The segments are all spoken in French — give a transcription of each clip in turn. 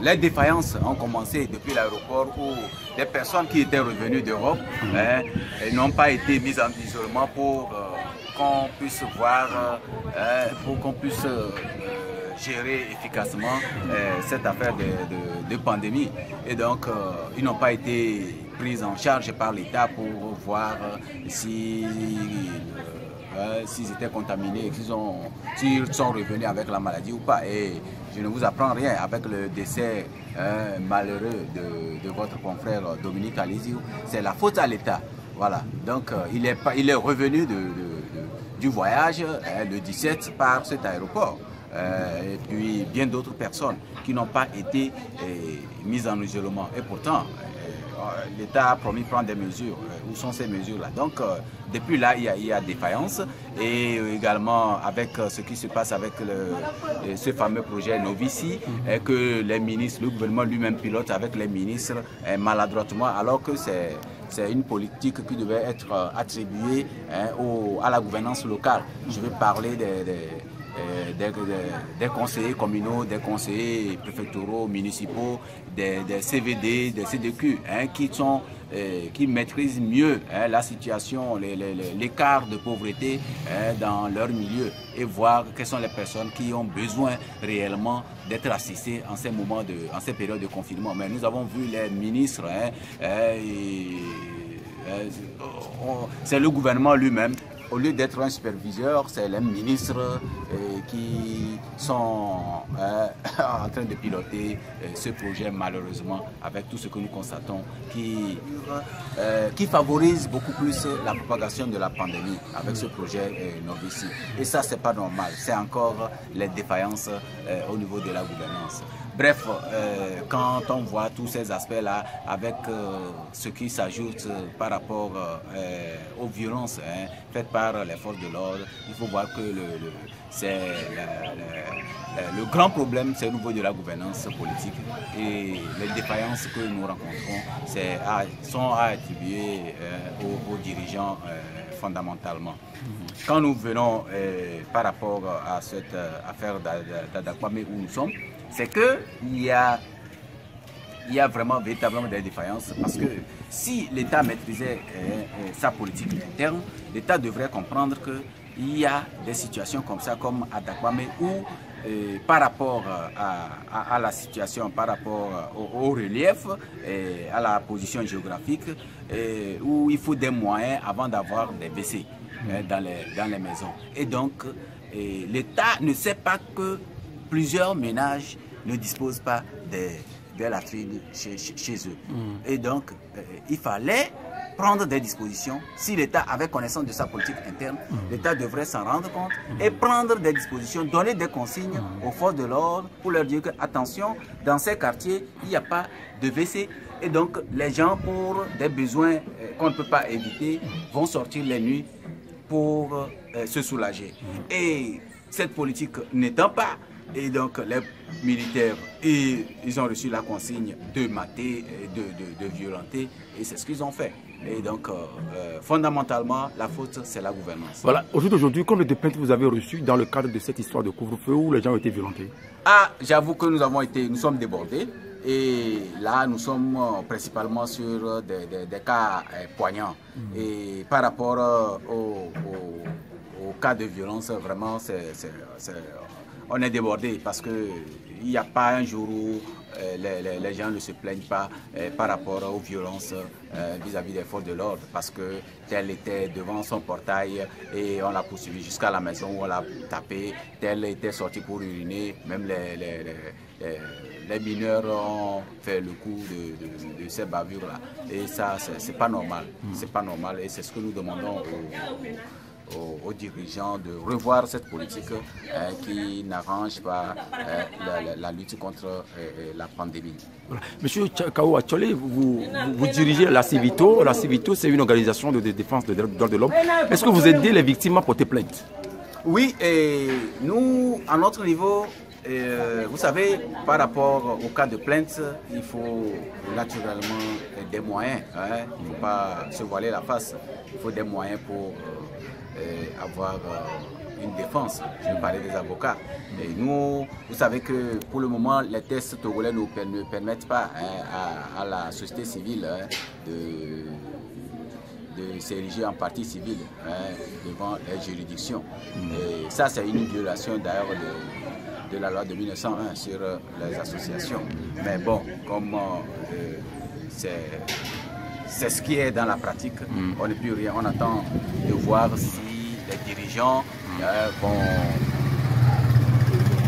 Les défaillances ont commencé depuis l'aéroport où des personnes qui étaient revenues d'Europe n'ont pas été mises en isolement pour qu'on puisse voir, pour qu'on puisse gérer efficacement cette affaire de pandémie. Et donc, ils n'ont pas été pris en charge par l'État pour voir s'ils étaient contaminés, s'ils sont revenus avec la maladie ou pas. Et je ne vous apprends rien avec le décès malheureux de votre confrère Dominique Alizio. C'est la faute à l'État. Voilà. Donc, il est revenu du voyage le 17 par cet aéroport. Et puis bien d'autres personnes qui n'ont pas été mises en isolement. Et pourtant, l'État a promis de prendre des mesures. Où sont ces mesures-là? Donc, depuis là, il y a défaillance. Et également, avec ce qui se passe avec ce fameux projet Novici, que les ministres, le gouvernement lui-même pilote avec les ministres maladroitement, alors que c'est une politique qui devait être attribuée à la gouvernance locale. Je vais parler des conseillers communaux, des conseillers préfectoraux, municipaux, des CVD, des CDQ, qui maîtrisent mieux la situation, l'écart de pauvreté dans leur milieu et voir quelles sont les personnes qui ont besoin réellement d'être assistées en ces moments, en ces périodes de confinement. Mais nous avons vu les ministres, c'est le gouvernement lui-même. Au lieu d'être un superviseur, c'est les ministres qui sont en train de piloter ce projet, malheureusement, avec tout ce que nous constatons, qui favorise beaucoup plus la propagation de la pandémie avec ce projet Novici. Et ça, c'est pas normal. C'est encore les défaillances au niveau de la gouvernance. Bref, quand on voit tous ces aspects-là, avec ce qui s'ajoute par rapport aux violences faites par les forces de l'ordre, il faut voir que le grand problème, c'est au niveau de la gouvernance politique. Et les défaillances que nous rencontrons sont à attribuer aux dirigeants fondamentalement. Quand nous venons par rapport à cette affaire d'Adakwame où nous sommes, c'est qu'il y a véritablement des défaillances, parce que si l'État maîtrisait sa politique interne, l'État devrait comprendre qu'il y a des situations comme ça, comme à Dakwame, où par rapport à la situation, par rapport au relief, à la position géographique, où il faut des moyens avant d'avoir des WC dans les maisons. Et donc, l'État ne sait pas que plusieurs ménages ne disposent pas de latrines chez eux. Et donc, il fallait prendre des dispositions. Si l'État avait connaissance de sa politique interne, l'État devrait s'en rendre compte et prendre des dispositions, donner des consignes aux forces de l'ordre pour leur dire que, attention, dans ces quartiers, il n'y a pas de WC. Et donc, les gens, pour des besoins qu'on ne peut pas éviter, vont sortir les nuits pour se soulager. Et cette politique n'étant pas, et donc les militaires, ils ont reçu la consigne de mater, de violenter, et c'est ce qu'ils ont fait. Et donc, fondamentalement, la faute, c'est la gouvernance. Voilà. Aujourd'hui, combien de plaintes vous avez reçues dans le cadre de cette histoire de couvre-feu où les gens ont été violentés? Ah, j'avoue que nous sommes débordés. Et là, nous sommes principalement sur des cas poignants. Et par rapport au cas de violence, vraiment, on est débordé parce qu'il n'y a pas un jour où les gens ne se plaignent pas par rapport aux violences vis-à-vis des forces de l'ordre, parce que tel était devant son portail et on l'a poursuivi jusqu'à la maison où on l'a tapé, tel était sorti pour uriner, même les mineurs ont fait le coup de ces bavures-là. Et ça, c'est pas normal. C'est pas normal et c'est ce que nous demandons aux dirigeants de revoir cette politique qui n'arrange pas la lutte contre la pandémie. Voilà. Monsieur Kao Achole, vous dirigez la Civito. La Civito, c'est une organisation de défense des droits de l'homme. Est-ce que vous aidez les victimes à porter plainte? Oui, et nous, à notre niveau, vous savez, par rapport au cas de plainte, il faut naturellement des moyens. Il ne faut pas se voiler la face. Il faut des moyens pour avoir une défense. Je parlais des avocats. Et nous, vous savez que pour le moment, les tests togolais ne permettent pas à la société civile de s'ériger en partie civile devant les juridictions. Et ça, c'est une violation d'ailleurs de la loi de 1901 sur les associations. Mais bon, comme c'est ce qui est dans la pratique, on n'est plus rien. On attend de voir si les dirigeants vont,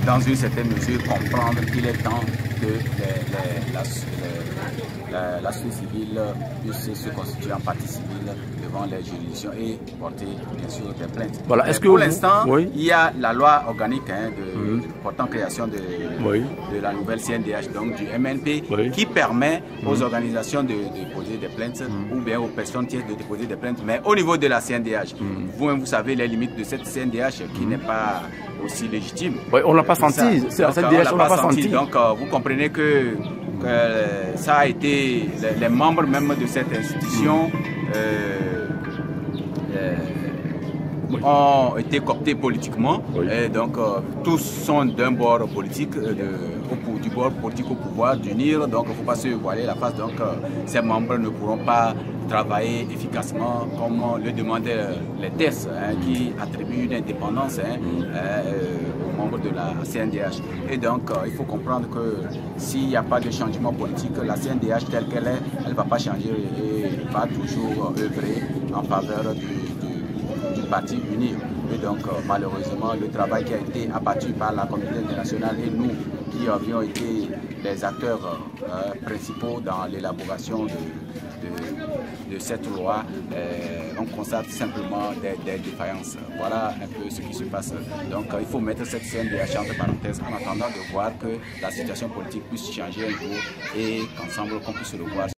dans une certaine mesure, comprendre qu'il est temps que la société civile puisse se constituer en partie civile devant les juridictions et porter bien sûr des plaintes. Voilà. Pour l'instant, il y a la loi organique portant création de la nouvelle CNDH, donc du MNP, qui permet aux organisations de déposer des plaintes ou bien aux personnes tierces de déposer des plaintes. Mais au niveau de la CNDH, vous savez les limites de cette CNDH qui n'est pas aussi légitime. Oui, on ne l'a pas senti. Cette CNDH, on ne l'a pas senti. Donc vous comprenez que ça a été, les membres même de cette institution ont été cooptés politiquement. Et donc tous sont d'un bord politique, du bord politique au pouvoir, d'unir. Donc il ne faut pas se voiler la face. Donc ces membres ne pourront pas travailler efficacement comme le demandaient les tests qui attribuent une indépendance aux membres de la CNDH. Et donc il faut comprendre que s'il n'y a pas de changement politique, la CNDH telle qu'elle est, elle ne va pas changer et va toujours œuvrer en faveur du parti uni. Et donc malheureusement le travail qui a été abattu par la communauté internationale et nous qui avions été les acteurs principaux dans l'élaboration de cette loi, on constate simplement des défaillances. Voilà un peu ce qui se passe. Donc il faut mettre cette CNDH entre parenthèses en attendant de voir que la situation politique puisse changer un jour et qu'ensemble qu'on puisse le voir.